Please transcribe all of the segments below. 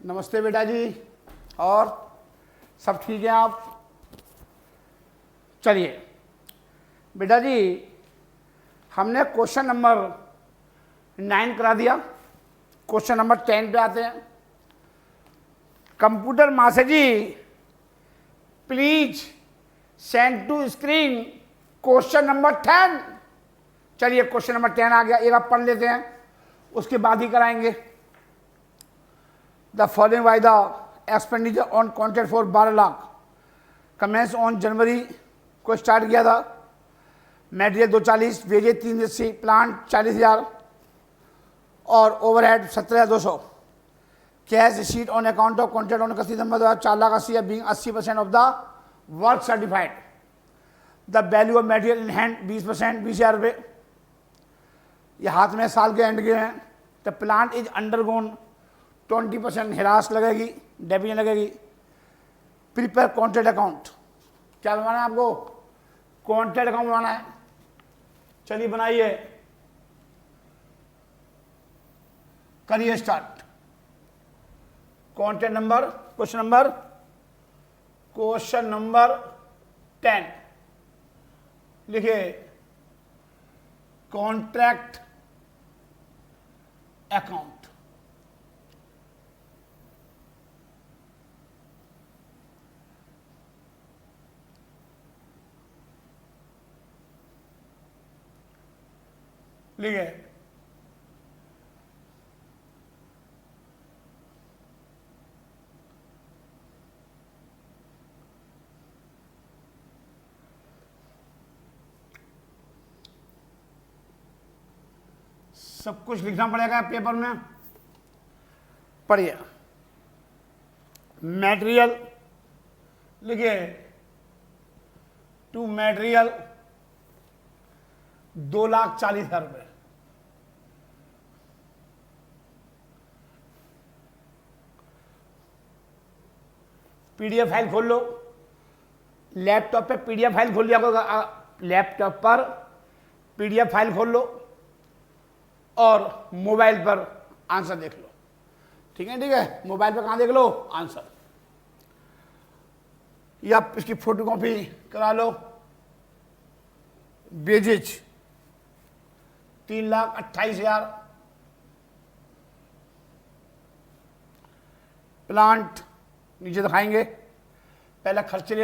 नमस्ते बेटा जी। और सब ठीक है आप? चलिए बेटा जी, हमने क्वेश्चन नंबर 9 करा दिया। क्वेश्चन नंबर 10 पे आते हैं। Computer master ji please send to screen question number 10। चलिए क्वेश्चन नंबर 10 आ गया, एक आप पढ़ लेते हैं, उसके बाद ही कराएंगे। The following by the expenditure on contract for 12 lakh commences on January को स्टार्ट किया था। मटेरियल 240, वेजेज 380, प्लांट 40,000 और overhead 17,200। Cash receipt on account of contract on 31 number 4,80,000 being 80% of the work certified. The value of material in hand 20%, 20,000 रुपये। ये हाथ में साल के एंड के हैं। द प्लांट इज अंडरगोन 20% हिरास लगेगी, डेबिट लगेगी। प्रिपेयर कॉन्ट्रैक्ट अकाउंट, क्या बनवाना है आपको? कॉन्ट्रैक्ट अकाउंट बनवाना है। चलिए बनाइए, करिए start. Contract number, question number 10 लिखिए। कॉन्ट्रैक्ट अकाउंट, लिखिए। सब कुछ लिखना पड़ेगा पेपर में, पढ़िए। मटेरियल लिखिए, टू मटेरियल 2,40,000 रुपये। पीडीएफ फाइल खोल लो, लैपटॉप पे पीडीएफ फाइल खोल लिया करो। लैपटॉप पर पीडीएफ फाइल खोल लो और मोबाइल पर आंसर देख लो। ठीक है, मोबाइल पर कहाँ देख लो आंसर, या इसकी फोटोकॉपी करा लो। बेजिज 3,28,000। प्लांट नीचे दिखाएंगे। पहले खर्चे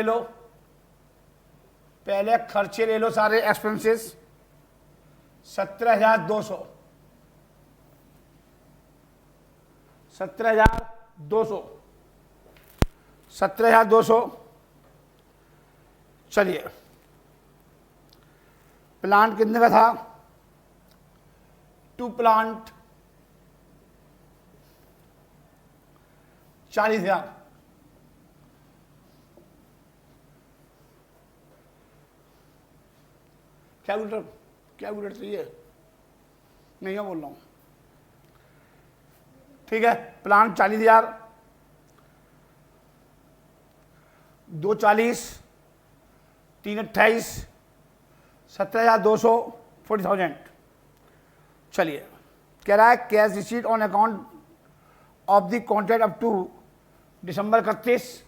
ले लो, सारे एक्सपेंसेस 17,200। 17,200। चलिए, प्लांट कितने का था? To plant 40,000। कैलकुलेटर चाहिए? नहीं, मैं बोल रहा हूं। ठीक है, प्लांट 40,000, 240, 328, 17,200, 40,000। चलिए, कह रहा है cash receipt on account of the contract up to December 31,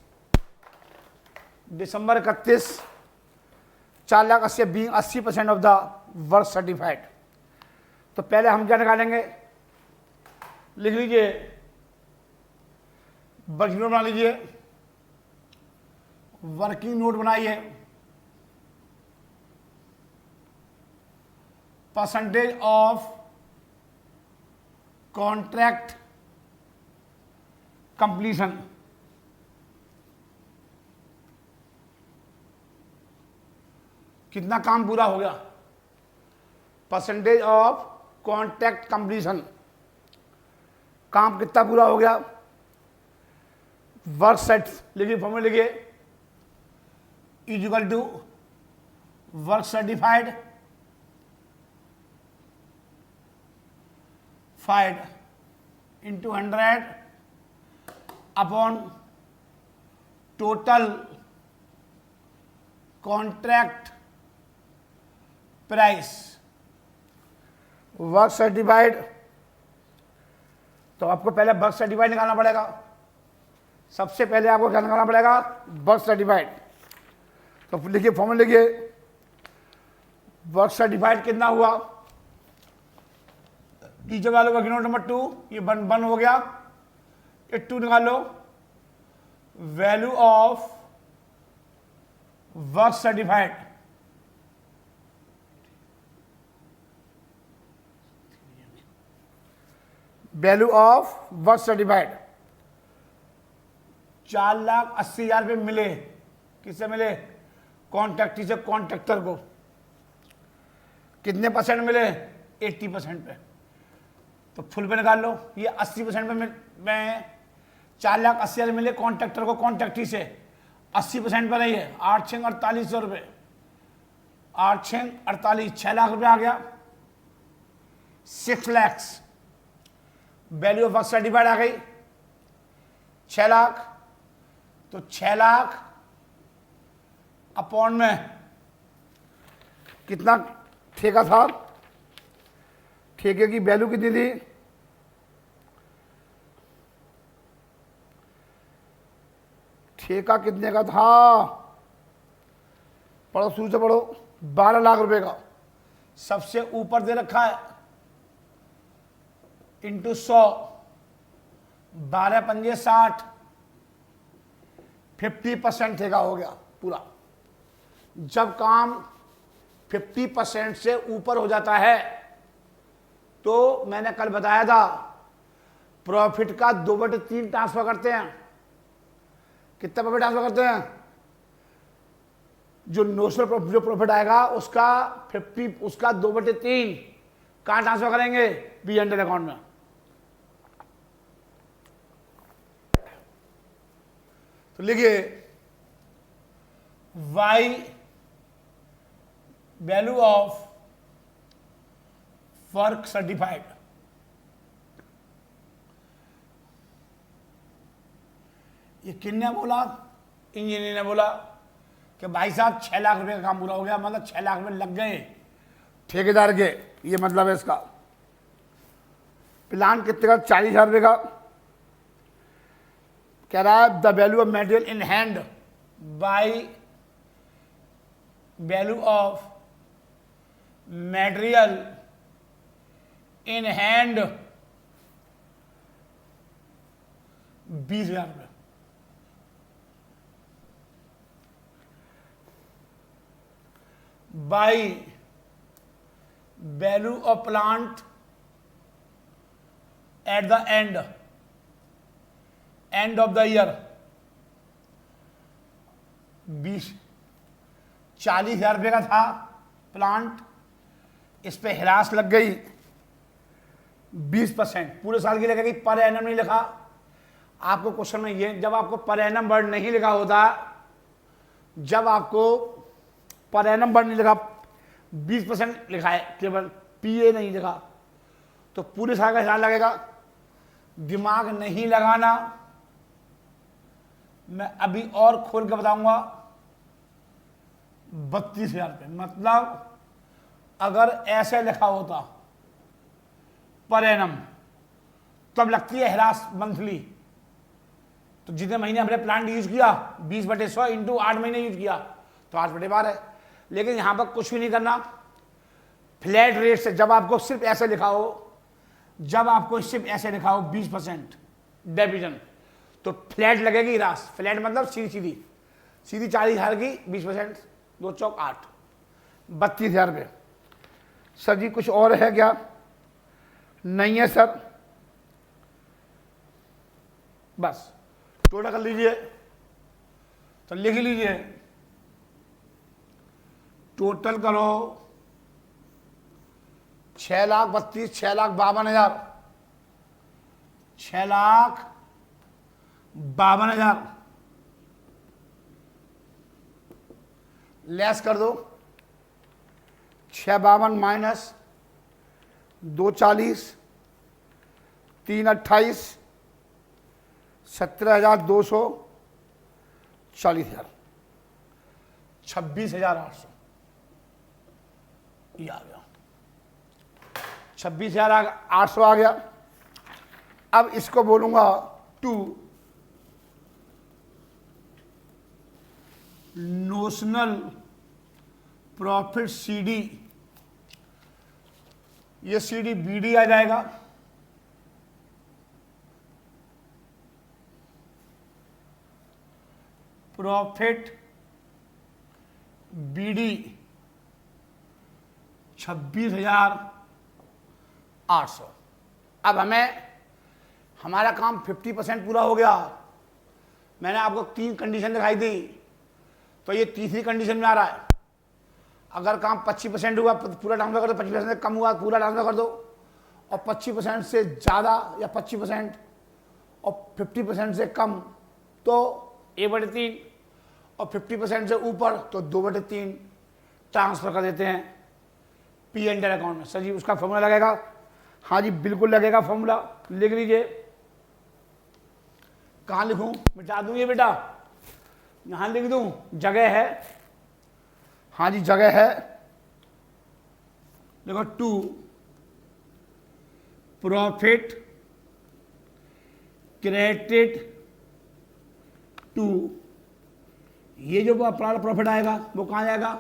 4,80,000 being 80% of the work certified. तो पहले हम क्या निकालेंगे? लिख लीजिए, वर्किंग नोट बना लीजिए। वर्किंग नोट बनाइए। परसेंटेज ऑफ कॉन्ट्रैक्ट कंप्लीशन, कितना काम पूरा हो गया? परसेंटेज ऑफ कॉन्ट्रैक्ट कंप्लीशन, काम कितना पूरा हो गया? वर्क सेट लिखिए, फॉर्मूला लिखिए, equal to work certified into 100 upon total contract price. Work certified, तो आपको पहले वर्क सर्टिफाइड निकालना पड़ेगा। सबसे पहले आपको क्या निकालना पड़ेगा, वर्क सर्टिफाइड। तो लिखिए फॉर्मूला लिखिए, वर्क सर्टिफाइड कितना हुआ, नीचे वाले वर्किंग नोट नंबर 2, ये वन हो गया, ये 2 निकाल लो, value of work certified, value of work certified 4,80,000 रुपये मिले, किससे मिले, कॉन्ट्रैक्टी से कॉन्ट्रैक्टर को। कितने परसेंट मिले, 80% पे। तो फुल पे निकाल लो, ये 80% में 4,80,000 मिले कॉन्ट्रैक्टर को कॉन्ट्रैक्टी से, 80% पर रही है 8,48,000 रुपये, 8,48,000, 6 लाख रुपये आ गया, 6 lakh. Value of work certified आ गई 6 लाख, तो 6 लाख अपॉन में कितना ठेका था, ठेके की वैल्यू कितनी थी, ठेका कितने का था, पढ़ो शुरू से पढ़ो, 12 लाख रुपए का। सबसे ऊपर दे रखा है इंटू 100, 12 पंजे 60, 50% ठेका हो गया पूरा। जब काम 50% से ऊपर हो जाता है तो मैंने कल बताया था प्रॉफिट का 2/3 ट्रांसफर करते हैं। कितना प्रॉफिट ट्रांसफर करते हैं, जो नोशनल जो प्रॉफिट आएगा उसका 2/3 कहां ट्रांसफर करेंगे, बी अंडर अकाउंट में। तो लिखिए y value of work certified, ये किन्ने बोला, इंजीनियर ने बोला कि भाई साहब 6 लाख रुपए का काम पूरा हो गया, मतलब 6 लाख रुपए लग गए ठेकेदार के, ये मतलब है इसका। प्लान कितने का, 40,000 रुपए का। कह रहा है the value of material in hand by value of material in hand 20,000 रुपये। By value of plant at the end of the year 40,000 रुपये का था प्लांट, इस पे हिरास लग गई 20%, पूरे साल की लगेगी, पर एनम नहीं लिखा। आपको क्वेश्चन में ये, जब आपको पर एनम वर्ड नहीं लिखा होता, जब आपको पर एनम वर्ड नहीं लिखा, 20% लिखा है केवल, पीए नहीं लिखा, तो पूरे साल का हिसाब लगेगा। दिमाग नहीं लगाना, मैं अभी और खोल के बताऊंगा। 32,000 रुपये, मतलब अगर ऐसे लिखा होता पर एनम, तब लगती है हिरास मंथली। तो जितने महीने हमने प्लांट यूज किया 20/100 इंटू 8 महीने यूज किया तो 8/12 है। लेकिन यहां पर कुछ भी नहीं करना, फ्लैट रेट से, जब आपको सिर्फ ऐसे लिखा हो, जब आपको सिर्फ ऐसे लिखा हो 20% डिवीजन, तो फ्लैट लगेगी हिरास। फ्लैट मतलब सीधी 40,000 की 20%, 2 चौक 8, 32,000 रुपये। सर जी कुछ और है क्या, नहीं है सर, बस टोटल कर लीजिए। तो लिख लीजिए, टोटल करो 6,32,000, 6,52,000, 6,52,000 लेस कर दो, 652 माइनस 240, 328, 17,200, 40,000, 26,800 ये आ गया, 26,800 आ गया। अब इसको बोलूंगा 2 नोशनल प्रॉफिट सीडी, ये सीडी बीडी आ जाएगा। Profit BD 26,800। अब हमारा काम 50% पूरा हो गया। मैंने आपको 3 कंडीशन दिखाई दी, तो ये तीसरी कंडीशन में आ रहा है। अगर काम 25% हुआ पूरा ट्रांसफर कर दो, 25% से कम हुआ पूरा ट्रांसफर कर दो, और 25% से ज़्यादा या 25% और 50% से कम तो 1/3, और 50% से ऊपर तो 2/3 ट्रांसफर कर देते हैं पी एंड एल अकाउंट में। सर जी उसका फॉर्मूला लगेगा? हाँ जी बिल्कुल लगेगा फॉर्मूला, लिख लीजिए। कहाँ लिखूं? मिटा दूं ये बेटा? यहां लिख दूं? जगह है? हाँ जी जगह है। देखो 2 प्रॉफिट क्रेडिट टू, ये जो प्रॉफिट आएगा वो कहाँ जाएगा?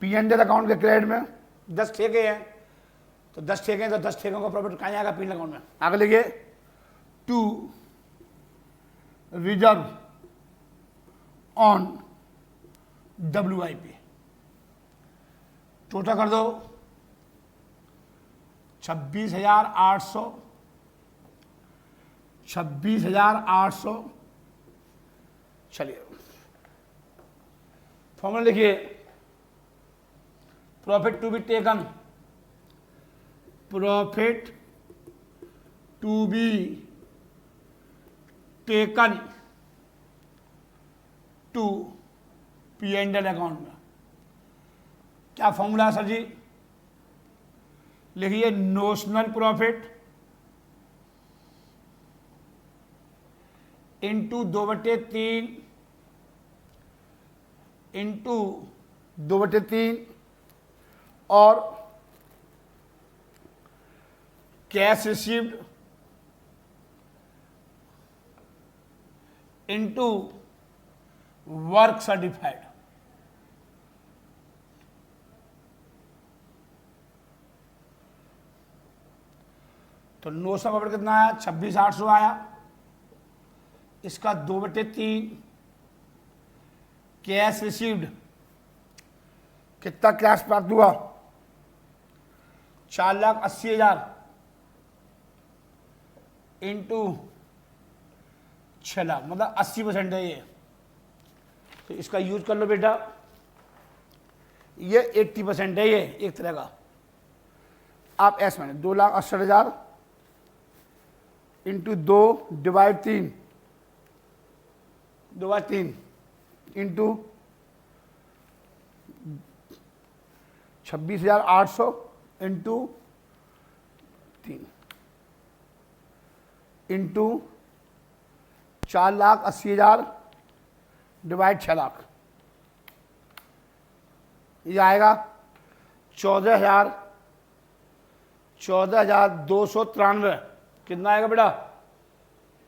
पी एंड एल अकाउंट के क्रेडिट में। 10 ठेके हैं तो 10 ठेके हैं तो 10 ठेकों का प्रॉफिट कहाँ जाएगा? पी एंड एल अकाउंट में। आगे लिखिए 2 रिजर्व ऑन WIP, टोटल कर दो 26,800, 26,800। चलिए फॉर्मूला लिखिए। Profit to be taken, profit to be taken to P and L account में। क्या फॉर्मूला है सर जी? लिखिए नोशनल प्रॉफिट इंटू 2/3 इंटू 2/3 और cash received into work certified. तो 900 प्रॉफिट कितना आया? 26,800 आया। इसका 2/3 कैश रिसीव्ड, कितना कैश प्राप्त हुआ? 4,80,000 इंटू 6 लाख, मतलब 80% है ये। तो इसका यूज कर लो बेटा, ये 80% है ये एक तरह का। आप ऐसे माने 2,68,000 into 2/3 into 26,800 into 3 into 4,80,000 divide 6 lakh, ये आएगा 14,293। कितना आएगा बेटा?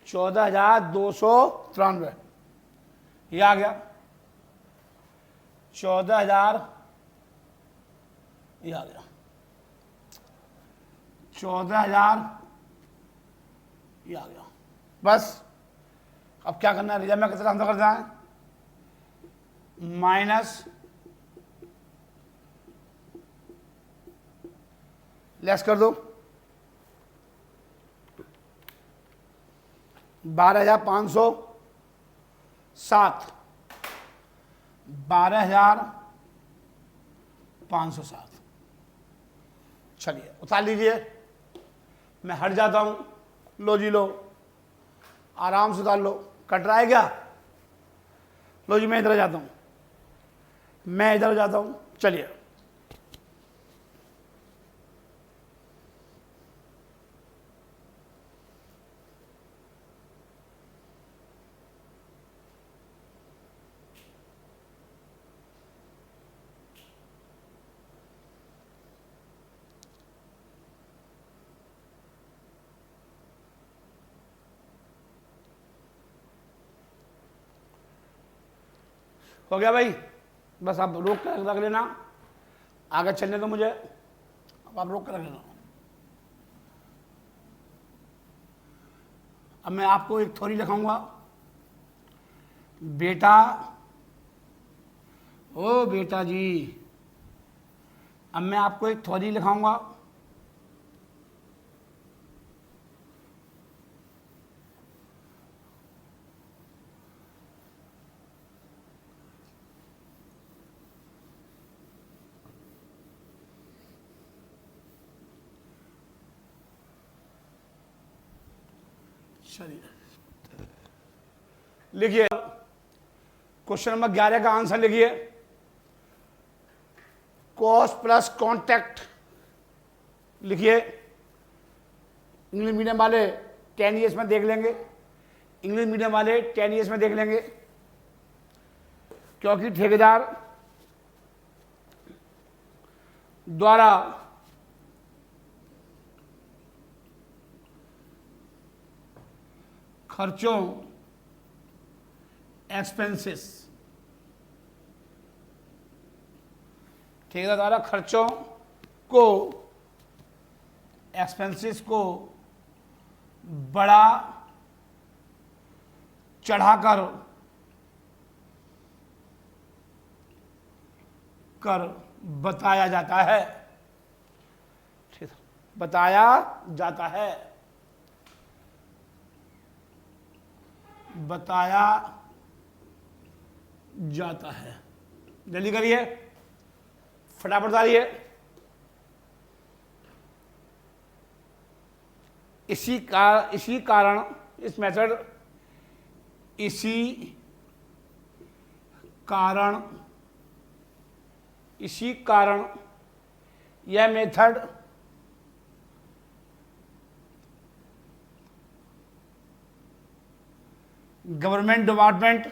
14,293। ये आ गया 14,000, ये आ गया 14,000, ये आ गया। बस अब क्या करना है? रिजर्व में कितना ट्रांसफर करना है? माइनस लेस कर दो 12,507, 12,507। चलिए उतार लीजिए, मैं हट जाता हूं। लो जी लो, आराम से उतार लो। कट रहा है क्या? लो जी मैं इधर जाता हूं, मैं इधर जाता हूं। चलिए हो गया भाई, बस आप रोक कर रख लेना, आगे चलने दो मुझे, अब आप रोक कर रख लेना। अब मैं आपको एक थ्योरी लिखाऊंगा। बेटा, ओ बेटा जी, अब मैं आपको एक थ्योरी लिखाऊंगा। चलिए लिखिए, क्वेश्चन नंबर 11 का आंसर लिखिए। कॉस प्लस कॉन्टैक्ट लिखिए। इंग्लिश मीडियम वाले 10 ईयर्स में देख लेंगे, इंग्लिश मीडियम वाले 10 ईयर्स में देख लेंगे, क्योंकि ठेकेदार द्वारा खर्चों एक्सपेंसेस, ठेकेदार द्वारा खर्चों को एक्सपेंसेस को बड़ा चढ़ाकर बताया जाता है, ठीक, बताया जाता है, बताया जाता है। जल्दी करिए, फटाफट बताइए। इसी कारण इस मेथड, इसी कारण यह मेथड गवर्नमेंट डिपार्टमेंट,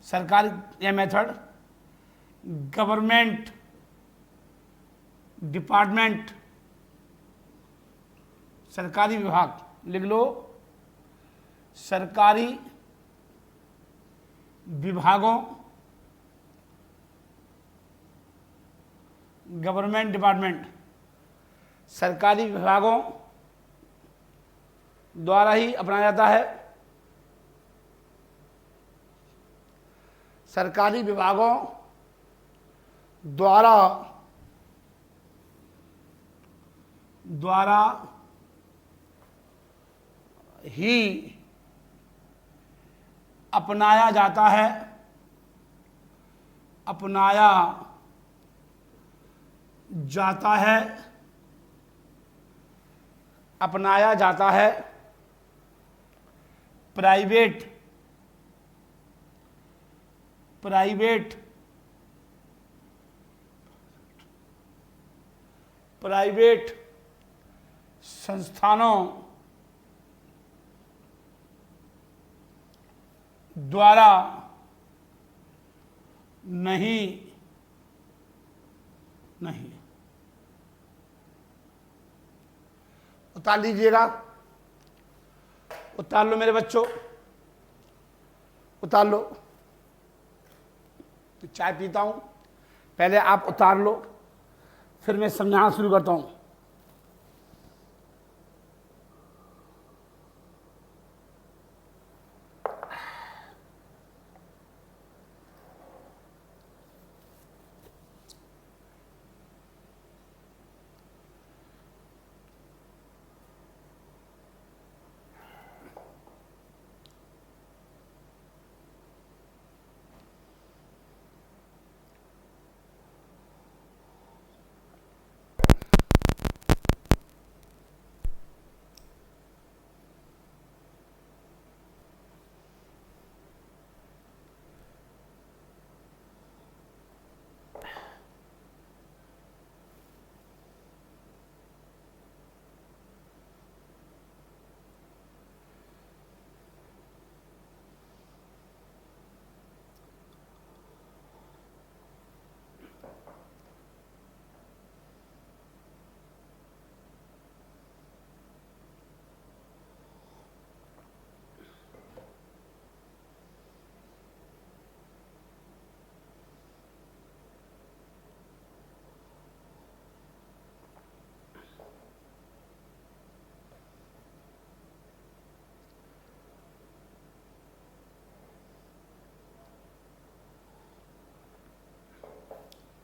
सरकारी, यह मेथड गवर्नमेंट डिपार्टमेंट, सरकारी विभाग, लिख लो, सरकारी विभागों, गवर्नमेंट डिपार्टमेंट, सरकारी विभागों द्वारा ही अपनाया जाता है, सरकारी विभागों द्वारा ही अपनाया जाता है, अपनाया जाता है, अपनाया जाता है। प्राइवेट संस्थानों द्वारा नहीं उतार लीजिएगा, उतार लो मेरे बच्चों, उतार लो। चाय पीता हूं, पहले आप उतार लो, फिर मैं समझाना शुरू करता हूं।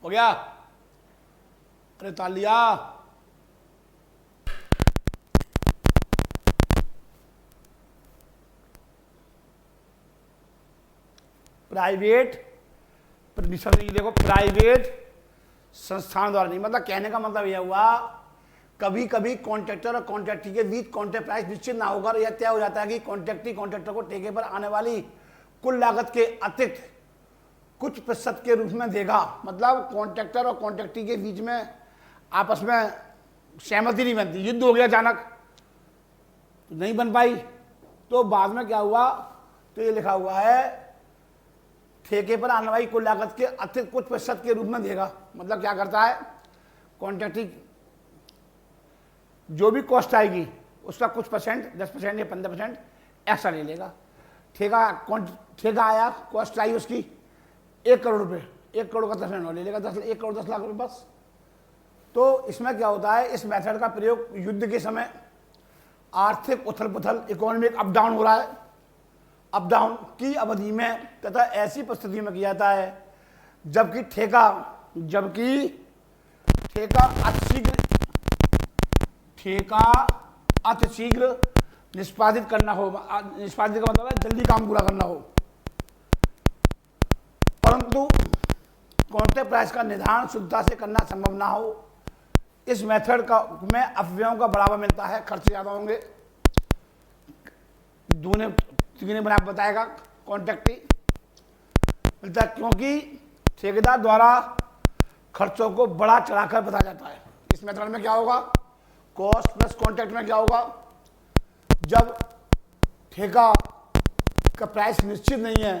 हो गया? अरे तालिया। प्राइवेट परमिशन नहीं, देखो प्राइवेट संस्थान द्वारा नहीं, मतलब कहने का मतलब यह हुआ कभी कभी कॉन्ट्रैक्टर और कॉन्ट्रैक्टी के बीच कॉन्ट्रैक्ट प्राइस निश्चित ना होकर यह तय हो जाता है कि कॉन्ट्रैक्टी कॉन्ट्रैक्टर को ठेके पर आने वाली कुल लागत के अतिरिक्त कुछ प्रतिशत के रूप में देगा। मतलब कॉन्ट्रैक्टर और कॉन्ट्रैक्टी के बीच में आपस में सहमति नहीं बनती, युद्ध हो गया अचानक, नहीं बन पाई, तो बाद में क्या हुआ, तो ये लिखा हुआ है ठेके पर आने वाली कुल लागत के अतिरिक्त कुछ प्रतिशत के रूप में देगा। मतलब क्या करता है, कॉन्ट्रैक्टी जो भी कॉस्ट आएगी उसका कुछ परसेंट, 10% या 15% एक्स्ट्रा ले लेगा। ठेका आया, कॉस्ट आई उसकी 1 करोड़ रुपए, 1 करोड़ का 10% ले लेगा, 1 करोड़ 10 लाख रुपए बस। तो इसमें क्या होता है, इस मेथड का प्रयोग युद्ध के समय आर्थिक उथल पुथल, इकोनॉमिक अप डाउन हो रहा है, अप डाउन की अवधि में तथा ऐसी परिस्थिति में किया जाता है जबकि ठेका अतिशीघ्र निष्पादित करना हो। निष्पादित का मतलब है जल्दी काम पूरा करना हो, परंतु कॉन्ट्रैक्ट प्राइस का निर्धारण शुद्धता से करना संभव ना हो। इस मेथड का में अपव्ययों का बढ़ावा मिलता है, खर्च ज्यादा होंगे, दूने तिगुने बना बताएगा कॉन्ट्रैक्टी मिलता है, क्योंकि ठेकेदार द्वारा खर्चों को बड़ा चढ़ाकर बताया जाता है। इस मेथड में क्या होगा, कॉस्ट प्लस कॉन्ट्रैक्ट में क्या होगा, जब ठेका का प्राइस निश्चित नहीं है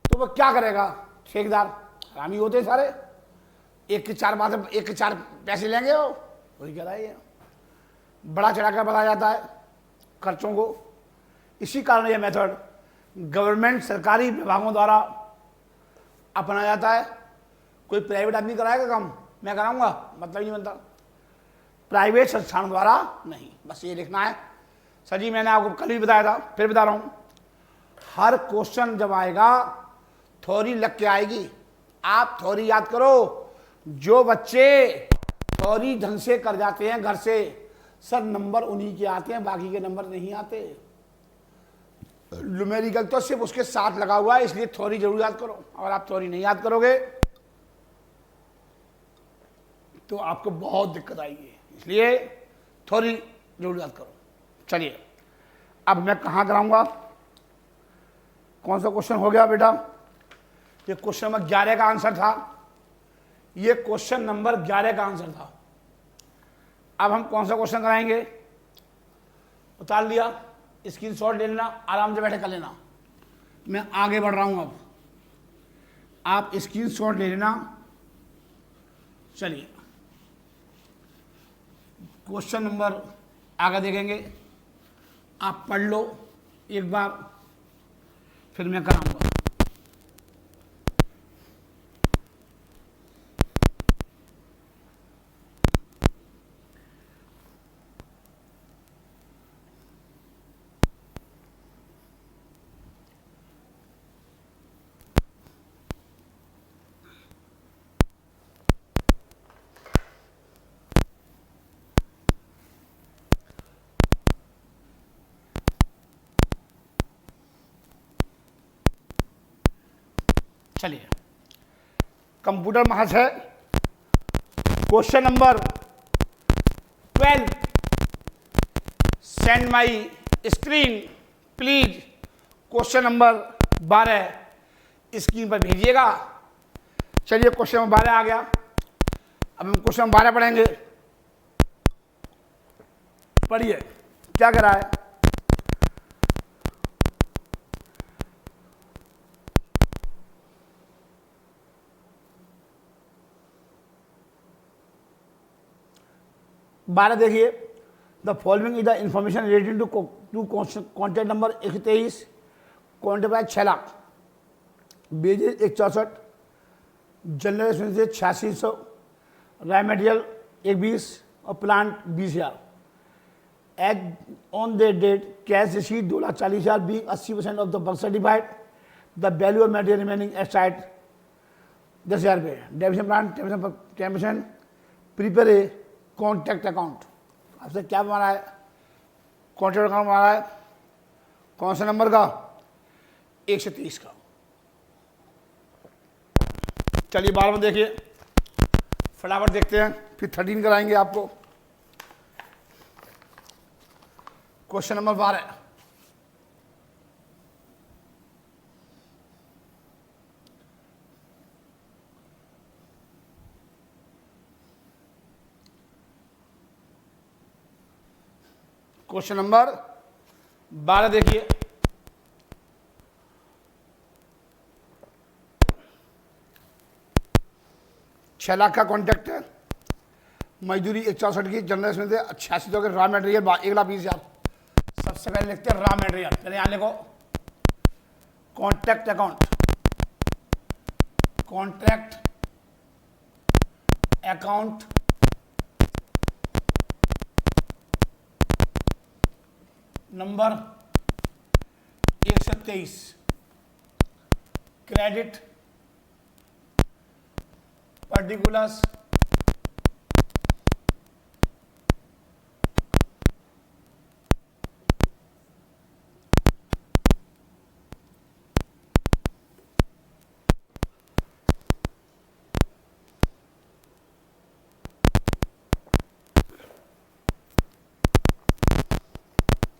तो वह क्या करेगा, ठेकेदार हरामी होते हैं सारे, एक के चार पैसे लेंगे, वो वही कह रहा है, बड़ा चढ़ाकर बताया जाता है खर्चों को। इसी कारण यह मेथड गवर्नमेंट सरकारी विभागों द्वारा अपनाया जाता है। कोई प्राइवेट आदमी कराएगा काम, मैं कराऊंगा, मतलब ही नहीं बनता, प्राइवेट संस्थान द्वारा नहीं। बस ये लिखना है सर जी, मैंने आपको कल भी बताया था, फिर बता रहा हूं, हर क्वेश्चन जब आएगा थ्योरी लग के आएगी। आप थ्योरी याद करो। जो बच्चे थ्योरी ढंग से कर जाते हैं घर से, सर नंबर उन्हीं के आते हैं, बाकी के नंबर नहीं आते। न्यूमेरिकल तो सिर्फ उसके साथ लगा हुआ है, इसलिए थ्योरी जरूर याद करो। और आप थ्योरी नहीं याद करोगे तो आपको बहुत दिक्कत आएगी, इसलिए थ्योरी जरूर याद करो। चलिए अब मैं कहाँ कराऊंगा, कौन सा क्वेश्चन हो गया बेटा, ये क्वेश्चन नंबर 11 का आंसर था, ये क्वेश्चन नंबर 11 का आंसर था। अब हम कौन सा क्वेश्चन कराएंगे, उतार लिया, स्क्रीनशॉट ले लेना, आराम से बैठे कर लेना। मैं आगे बढ़ रहा हूं, अब आप स्क्रीनशॉट ले लेना। चलिए क्वेश्चन नंबर आगे देखेंगे, आप पढ़ लो एक बार, फिर मैं कराऊंगा। चलिए कंप्यूटर महाशय, question number 12 send my screen please. Question number 12 screen पर भेजिएगा। चलिए क्वेश्चन नंबर 12 आ गया, अब हम क्वेश्चन नंबर 12 पढ़ेंगे। पढ़िए क्या कह रहा है, बारह देखिए, the following is the information related to contact number 123, contact price 6 lakh, wages 164, general expenses 8600, raw material 120 और plant 20,000। As on the date cash receipt 2,40,000 being 80% of the work certified, the value of material remaining at site 10,000 डेबिशन plan 10%, prepare a contact account. आपसे क्या बना है? Contact account बना है। कौन से नंबर का? 130 का। चलिए 12 में देखिए, फटाफट देखते हैं, फिर 13 कराएंगे आपको। क्वेश्चन नंबर 12, क्वेश्चन नंबर 12 देखिए। छह लाख का कॉन्ट्रैक्ट है, मजदूरी 164 की, जनरल में से 86 के रॉ मटेरियल 1,20,000। सबसे पहले लिखते हैं रॉ मटेरियल। चलिए यहाँ लिखो contract account, contract account number 123, credit particulars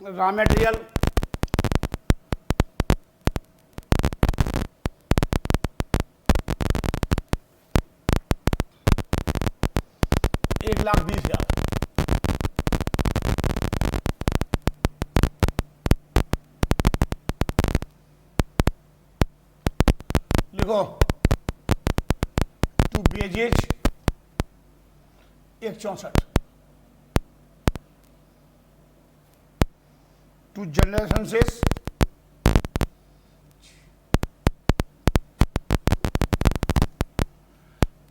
raw material $1,20,000। लिखो to wages 164, to general expenses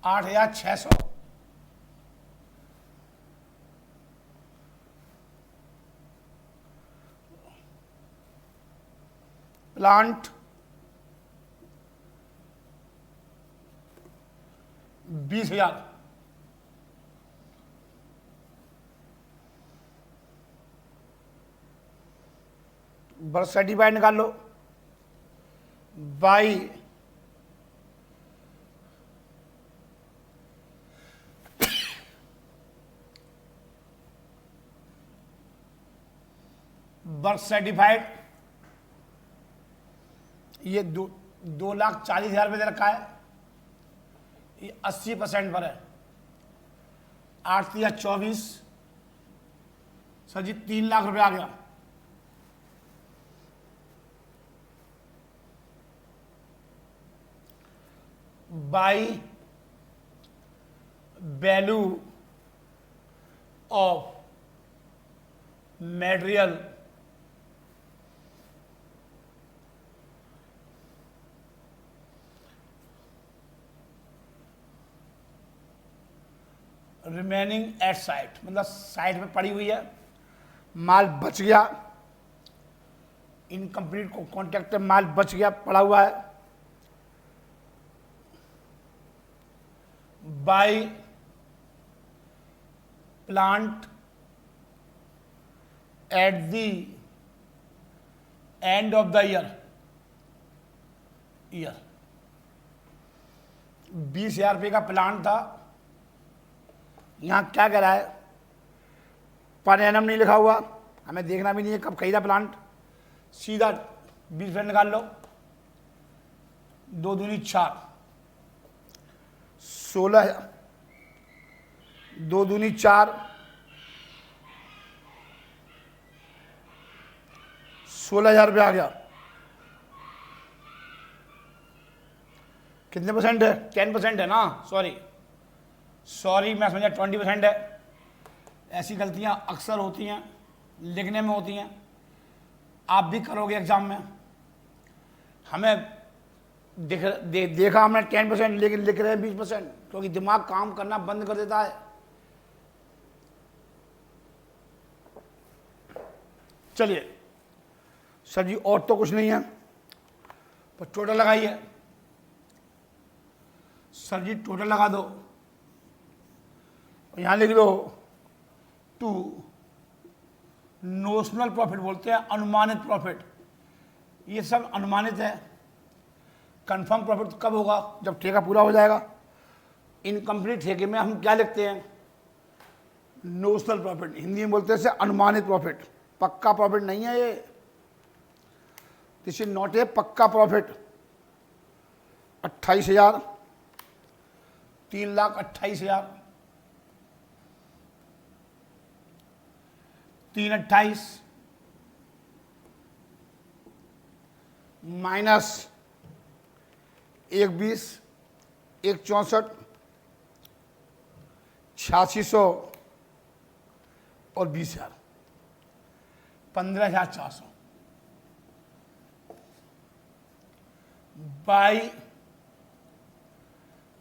8,600, plant 20,000, birth certified निकाल लो बाई बर्थ सर्टिफाइड। ये 2,40,000 रुपये दे रखा है, ये 80% पर है। 8 या 24, सर जी 3 लाख रुपये आ गया। By value of material remaining at site, मतलब साइट में पड़ी हुई है, माल बच गया, इनकम्प्लीट कॉन्ट्रैक्ट माल बच गया, पड़ा हुआ है, by plant at the end of the year 20,000 रुपये का प्लांट था। यहाँ क्या कह रहा है? पर एनम नहीं लिखा हुआ, हमें देखना भी नहीं है कब खरीदा प्लांट, सीधा 20% निकाल लो। 2 दूनी 4, 16, 2 दूनी 4, 16,000 रुपये आ गया। कितने परसेंट है? 10% है ना, सॉरी मैं समझा 20% है। ऐसी गलतियां अक्सर होती हैं, लिखने में होती हैं, आप भी करोगे एग्जाम में। हमें देखा हमने 10%, लेकिन लिख रहे हैं 20%, क्योंकि दिमाग काम करना बंद कर देता है। चलिए सर जी और तो कुछ नहीं है, पर टोटल लगाइए। सर जी टोटल लगा दो, यहां लिख दो टू नोशनल प्रॉफिट बोलते हैं, अनुमानित प्रॉफिट। ये सब अनुमानित है। कंफर्म प्रॉफिट कब होगा? जब ठेका पूरा हो जाएगा। इनकम्प्लीट ठेके में हम क्या लिखते हैं? Notional profit. हिंदी में बोलते हैं इसे अनुमानित प्रॉफिट। पक्का प्रॉफिट नहीं है ये, दिस इज नॉट ए पक्का प्रॉफिट। 28,000, 3,28,000, 328 माइनस 120, 164, 8600 और 20,000, 15,400 बाई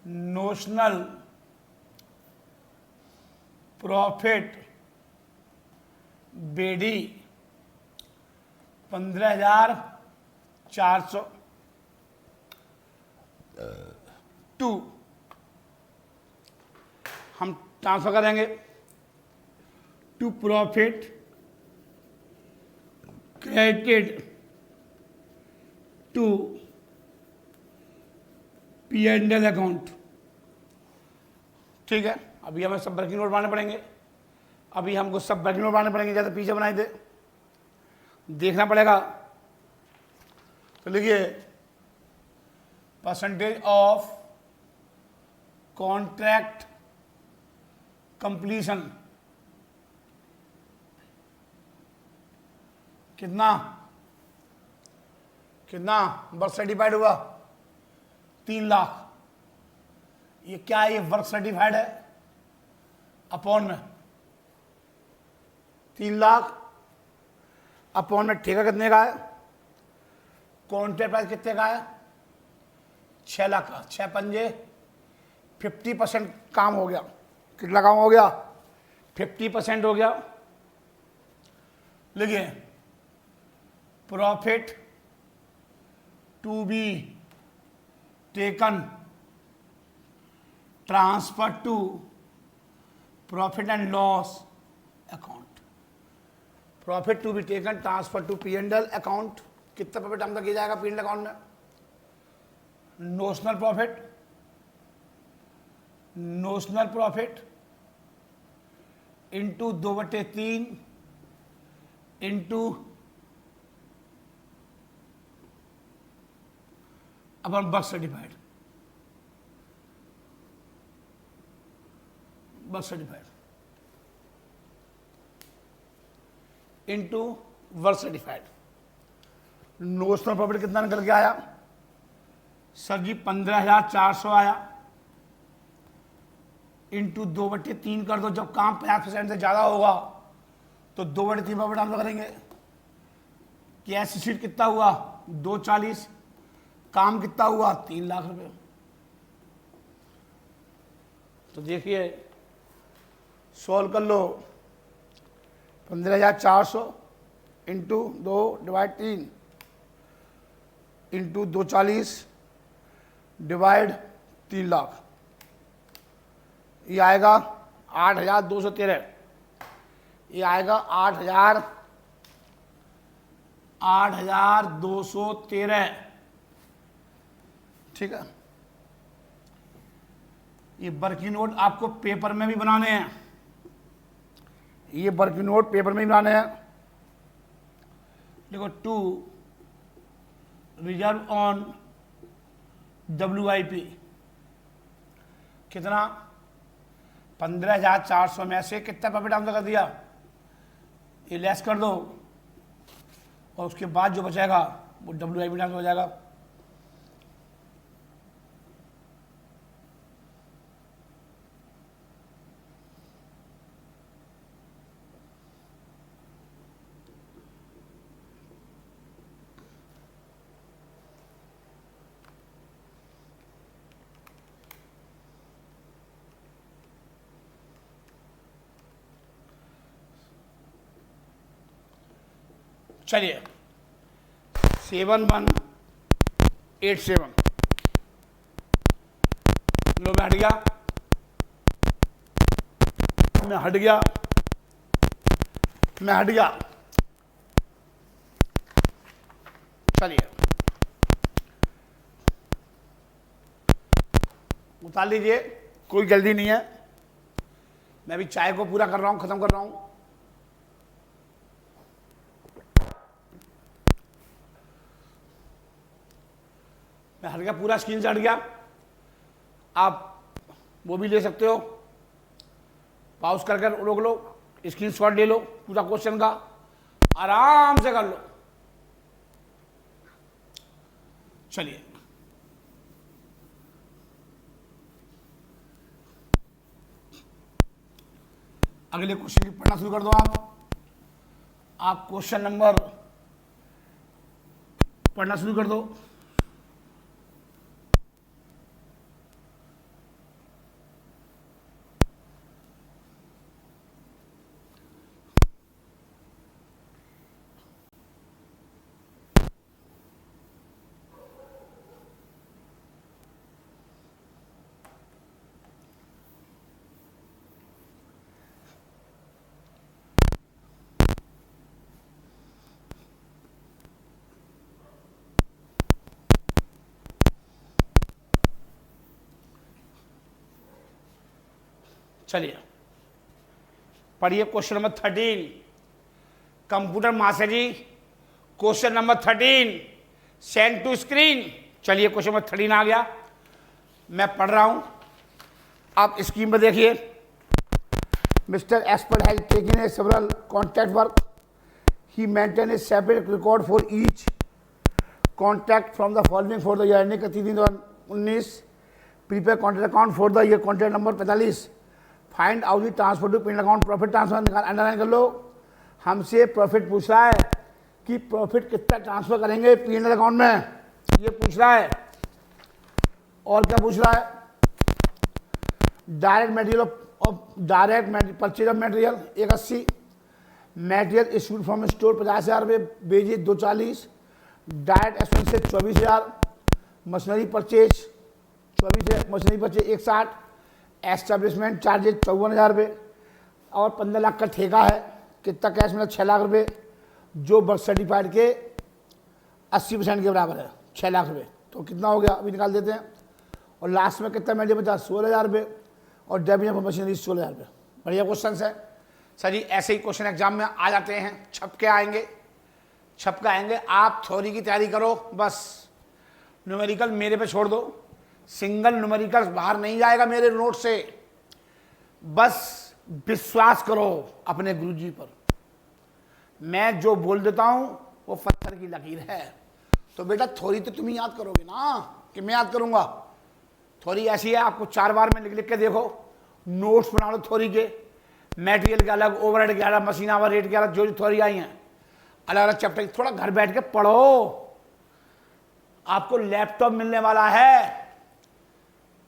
नोशनल प्रॉफिट बेडी 15,400 टू हम ट्रांसफर करेंगे to profit credited to P&L account. ठीक है, अभी हमें सब वर्किंग नोट बनाने पड़ेंगे। अभी हमको सब वर्किंग नोट बनाने पड़ेंगे, जैसे पीछे बनाए थे देखना पड़ेगा। तो लिखिए परसेंटेज ऑफ कॉन्ट्रैक्ट कंप्लीशन कितना कितना वर्क सर्टिफाइड हुआ 3 लाख। ये क्या है? ये वर्क सर्टिफाइड है अपॉन में 3 लाख अपॉन में ठेका कितने का है? कॉन्ट्रैक्ट प्राइस कितने का है? 6 लाख का। 6 पंजे 50% काम हो गया। कितना काम हो गया? 50% हो गया। लिखिए profit to be taken transfer to profit and loss account. Profit to be taken transfer to P&L account. कितना प्रॉफिट हम तक किया जाएगा P&L अकाउंट में? नोशनल प्रॉफिट इंटू 2/3 इंटू अपन work certified into work certified. Notional profit कितना निकल के आया सर जी? 15,400 आया। इंटू 2/3 कर दो। जब काम 50% से ज्यादा होगा तो 2/3 प्रॉफिट हम करेंगे। कैश शीट कितना हुआ? 240। काम कितना हुआ? 3 लाख रुपए। तो देखिए सॉल्व कर लो। 15,400 इंटू 2/3 इंटू 240 डिवाइड 3 लाख। ये आएगा 8,213। ये आएगा 8,213। ठीक है। ये वर्किंग नोट आपको पेपर में भी बनाने हैं। ये वर्किंग नोट पेपर में भी बनाने हैं। देखो टू रिजर्व ऑन WIP कितना? 15,400 में से कितना प्रॉफिट हमने कर दिया? ये लेस कर दो और उसके बाद जो बचेगा वो WIP ट्रांसफर हो जाएगा। चलिए 7187 लो मैं हट गया, मैं हट गया, मैं हट गया। चलिए उतार लीजिए, कोई जल्दी नहीं है, मैं भी चाय को पूरा कर रहा हूं, खत्म कर रहा हूं। मैं हट गया, पूरा स्क्रीन से हट गया। आप वो भी ले सकते हो, पॉज कर कर रोक लो, स्क्रीन शॉट ले लो पूरा क्वेश्चन का, आराम से कर लो। चलिए अगले क्वेश्चन की पढ़ना शुरू कर दो। आप क्वेश्चन नंबर पढ़ना शुरू कर दो। चलिए पढ़िए question number 13, computer mastery question number 13, send to screen. चलिए क्वेश्चन नंबर 13 आ गया, मैं पढ़ रहा हूं, आप स्क्रीन में देखिए। Mister expert has taken a several contact work, he maintain a separate record for each contact from the following for the year 19 prepaid contact account for the year contact number 45, find out the transfer to P account, profit transfer underline कर लो। हमसे profit पूछ रहा है कि profit कितना transfer करेंगे P account में, ये पूछ रहा है। और क्या पूछ रहा है, direct material of direct purchase of material 180, material issued from store 50,000 रुपये, बेजे 240, direct expenses 24,000, machinery purchase 24, machinery purchase 160, establishment charges 54,000 रुपये, और 15 लाख का ठेका है। कितना कैश मिला, 6 लाख रुपये, जो बर्थ सर्टिफाइड के 80% के बराबर है, 6 लाख रुपये। तो कितना हो गया अभी निकाल देते हैं। और लास्ट में कितना मिल बचा, 16,000 रुपये, और डेबिट ऑफ मशीनरी 16,000 रुपये। बढ़िया क्वेश्चन है सर जी, ऐसे ही क्वेश्चन एग्जाम में आ जाते हैं, छप के आएंगे, छप के आएंगे। आप थ्योरी की तैयारी करो, बस न्यूमेरिकल मेरे पे छोड़ दो, सिंगल न्यूमेरिकल बाहर नहीं जाएगा मेरे नोट से, बस विश्वास करो अपने गुरुजी पर। मैं जो बोल देता हूं वो पत्थर की लकीर है। तो बेटा थ्योरी तो तुम ही याद करोगे ना, कि मैं याद करूंगा। थ्योरी ऐसी है, आपको 4 बार में लिख लिख के देखो, नोट्स बना लो थ्योरी के, मटेरियल के अलग, ओवरहेड के अलग, मशीन आवर रेट के अलग, जो थ्योरी आई हैं अलग अलग चैप्टर, थोड़ा घर बैठ के पढ़ो। आपको लैपटॉप मिलने वाला है,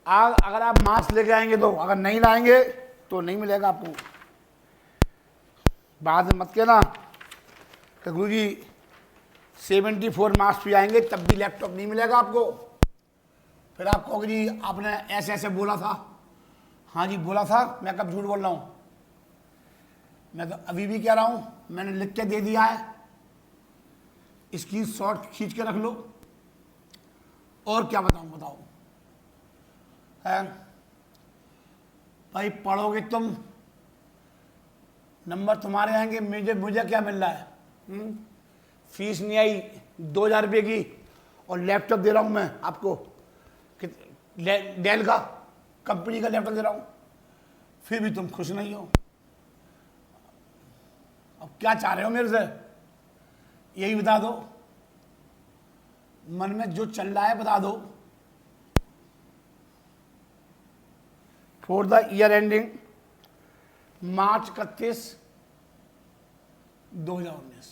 अगर आप मार्क्स लेके आएंगे तो, अगर नहीं लाएंगे तो नहीं मिलेगा आपको। बाद में मत कहना कि गुरुजी 74 मार्क्स भी आएंगे तब भी लैपटॉप नहीं मिलेगा आपको। फिर आप कहोगे जी आपने ऐसे ऐसे बोला था। हाँ जी बोला था, मैं कब झूठ बोल रहा हूँ, मैं तो अभी भी कह रहा हूँ, मैंने लिख के दे दिया है, इसकी शॉर्ट खींच के रख लो। और क्या बताऊँ, बताओ है भाई, पढ़ोगे तुम, नंबर तुम्हारे आएंगे, मुझे क्या मिल रहा है, फीस नहीं आई 2,000 रुपये की, और लैपटॉप दे रहा हूँ मैं आपको, डेल का कंपनी का लैपटॉप दे रहा हूँ, फिर भी तुम खुश नहीं हो। अब क्या चाह रहे हो मेरे से, यही बता दो, मन में जो चल रहा है बता दो। फॉर द ईयर एंडिंग मार्च 31, 2019,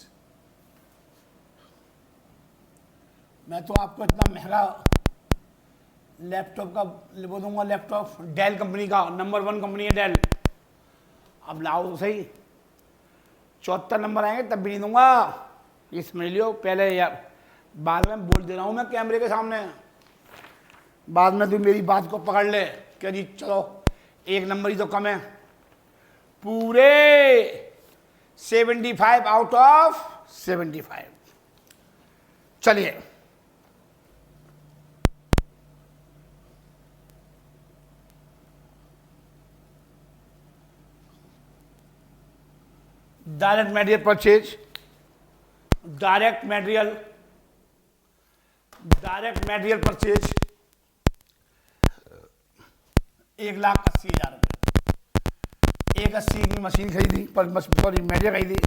मैं तो आपको इतना महंगा लैपटॉप का वो दूंगा, लैपटॉप डेल कंपनी का, नंबर 1 कंपनी है डेल। अब लाओ तो सही, 74 नंबर आएंगे तब भी नहीं दूंगा, ये समझ लियो पहले यार। बाद में बोल दे रहा हूं मैं कैमरे के सामने, बाद में तू मेरी बात को पकड़ ले। क्या जी, चलो एक नंबर ही तो कम है, पूरे 75 आउट ऑफ 75। चलिए direct material purchase, direct material purchase 1,80,000 रुपये। 1,80 की मशीन खरीदी, सॉरी मटेरियल खरीदी,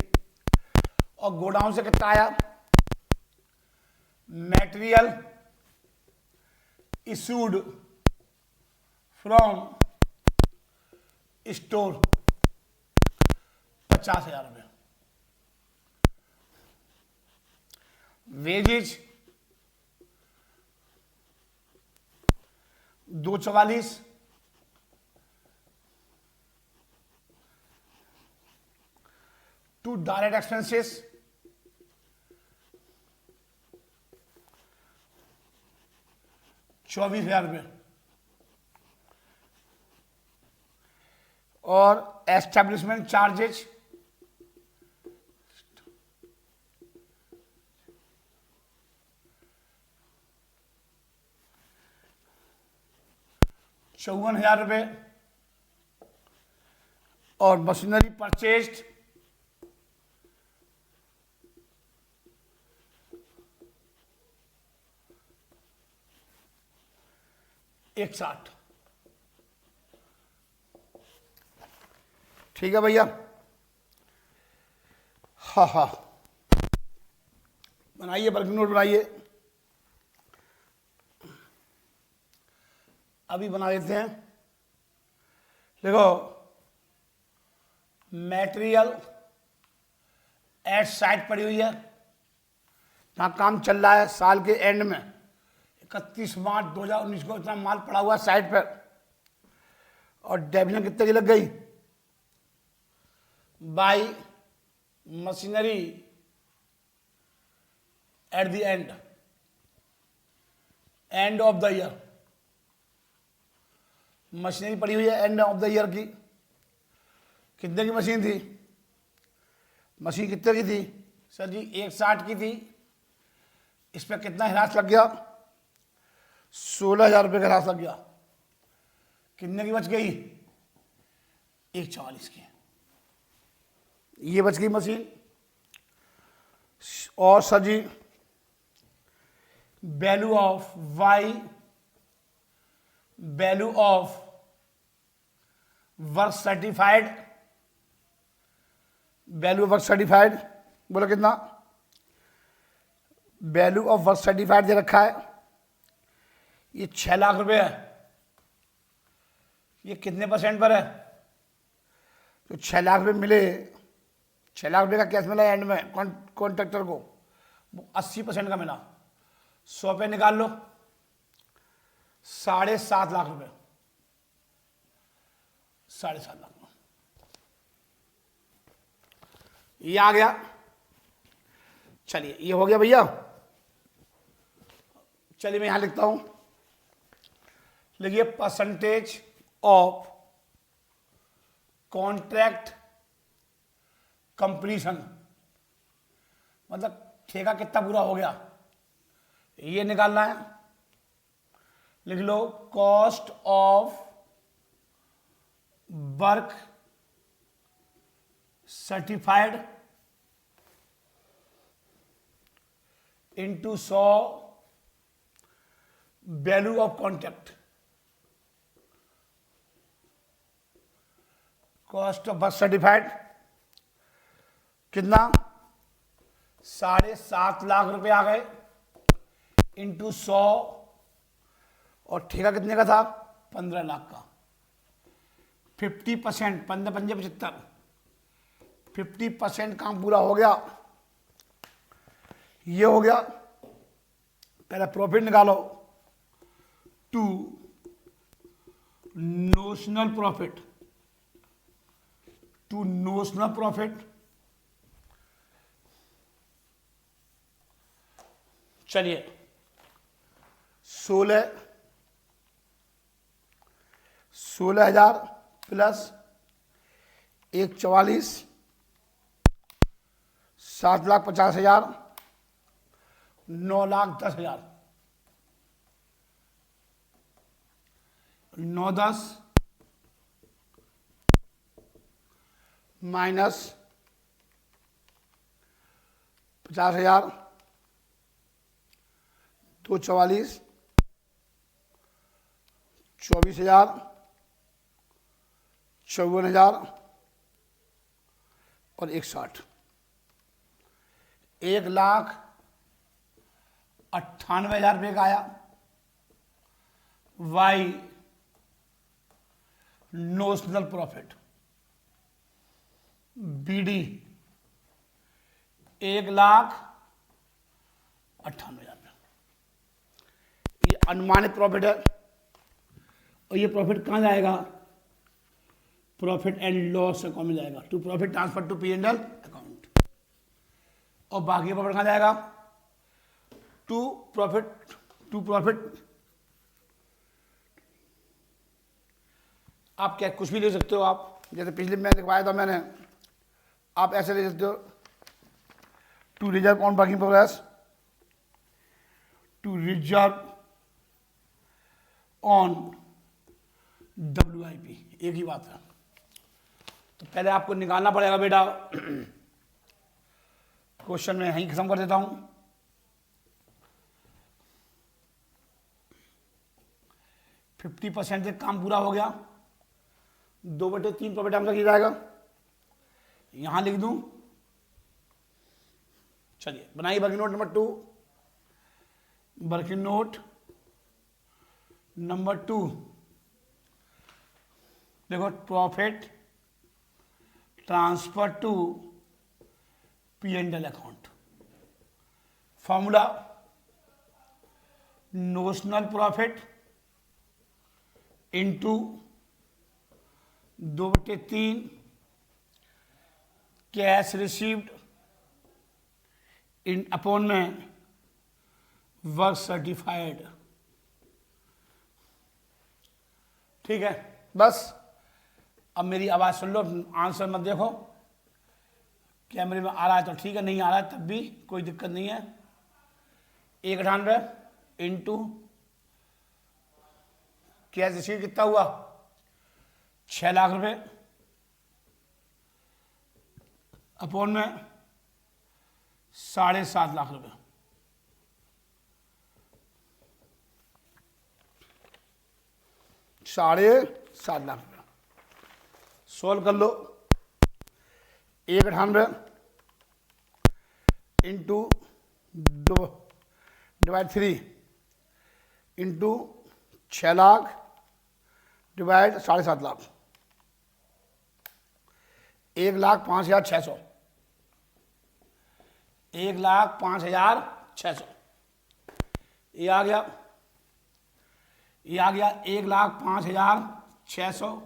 और गोडाउन से कितना आया? मटेरियल इशूड फ्रॉम स्टोर 50,000 रुपये। वेजेज 244, टू डायरेक्ट एक्सपेंसेस 24,000 रुपये, और एस्टेब्लिशमेंट चार्जेज 54,000 रुपये, और मशीनरी परचेज्ड 61। ठीक है भैया, हाँ हाँ बनाइए, वर्किंग नोट बनाइए, अभी बना लेते हैं। देखो मटेरियल एट साइट पड़ी हुई है, यहाँ काम चल रहा है, साल के एंड में 31 मार्च 2019 को इतना माल पड़ा हुआ साइट पर, और डेबिलिंग कितने की लग गई? By machinery at the end of the year, machinery पड़ी हुई है एंड ऑफ द ईयर की। कितने की मशीन थी? मशीन कितने की थी सर जी? 160 की थी। इस पर कितना हिरास लग गया? 16,000 रुपये का हिरास लग गया। कितने की बच गई? 144 की। ये बच गई मशीन। और sir ji value of Y, value of work certified, value of work certified बोला कितना? वैल्यू ऑफ वर्क सर्टिफाइड दे रखा है, ये 6 लाख रुपए है। ये कितने परसेंट पर है? तो 6 लाख रुपए मिले, 6 लाख रुपए का कैश मिला एंड में कॉन्ट्रैक्टर को, वो 80% का मिला। 100 पे निकाल लो, 7.5 लाख रुपए, 7.5 लाख। ये आ गया। चलिए ये हो गया भैया। चलिए मैं यहां लिखता हूं, लिखिए परसेंटेज ऑफ कॉन्ट्रैक्ट कंप्लीशन, मतलब ठेका कितना पूरा हो गया ये निकालना है। लिख low cost of work certified into 100 value of contract. Cost of work certified कितना? 7.5 लाख रुपए आ गए इंटू 100, और ठेका कितने का था? 15 लाख का। 50%, 15 पंजे 75, 50% काम पूरा हो गया। ये हो गया। पहले प्रॉफिट निकालो, to notional profit, to notional profit. चलिए 16 16,000 प्लस 1,44, 7,50,000, 9,10,000, 9,10 माइनस 50,000, 2,44, 24,000, 54,000 और 1,60, 1,98,000 रुपये का आया। वाई नोशनल प्रॉफिट, बीडी 1,98,000 रुपये। ये अनुमानित प्रॉफिट है और ये प्रॉफिट कहाँ जाएगा? प्रॉफिट एंड लॉस अकाउंट में जाएगा, to profit transfer to P&L account. और बाकी प्रॉफिट कहाँ जाएगा? टू प्रॉफिट आप क्या कुछ भी ले सकते हो आप, जैसे पिछले में लिखवाया था मैंने, आप ऐसे ले सकते हो, to reserve on working progress, to reserve on WIP, एक ही बात है। तो पहले आपको निकालना पड़ेगा बेटा, क्वेश्चन में यहीं खत्म कर देता हूं। %50 से काम पूरा हो गया, 2/3 प्रॉफिट आंसर किया जाएगा, यहां लिख दूं। चलिए बनाइए working note number 2। Working note number 2 देखो, profit transfer to P&L account. Formula notional profit into 2/3 cash received in upon में वर्क सर्टिफाइड। ठीक है, बस अब मेरी आवाज़ सुन लो, आंसर मत देखो। कैमरे में आ रहा है तो ठीक है, नहीं आ रहा है तब भी कोई दिक्कत नहीं है। 198 इंटू कैश रिसीव कितना हुआ? 6 लाख रुपए अपॉन में 7.5 लाख रुपए। $7.5 लाख रुपए सोल्व कर लो। 198 into divide 3 into 6 lakh divide 7.5 lakh, 1,05,600, 1,05,600 ये आ गया, 1,05,600।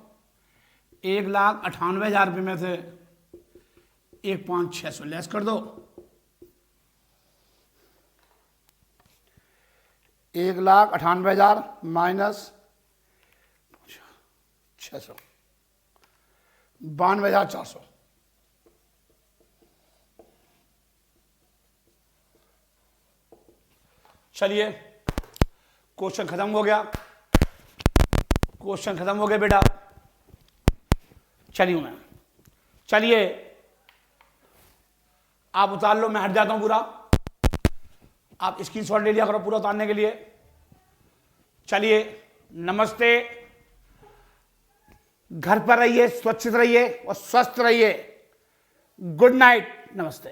1,98,000 रुपये में से 1,5,600 लेस कर दो। 1,98,000 माइनस 600, 92,400। चलिए क्वेश्चन खत्म हो गया, बेटा। चलिए आप उतार लो, मैं हट जाता हूं पूरा। आप स्क्रीनशॉट ले लिया करो पूरा उतारने के लिए। चलिए नमस्ते, घर पर रहिए, सुरक्षित रहिए और स्वस्थ रहिए। गुड नाइट, नमस्ते।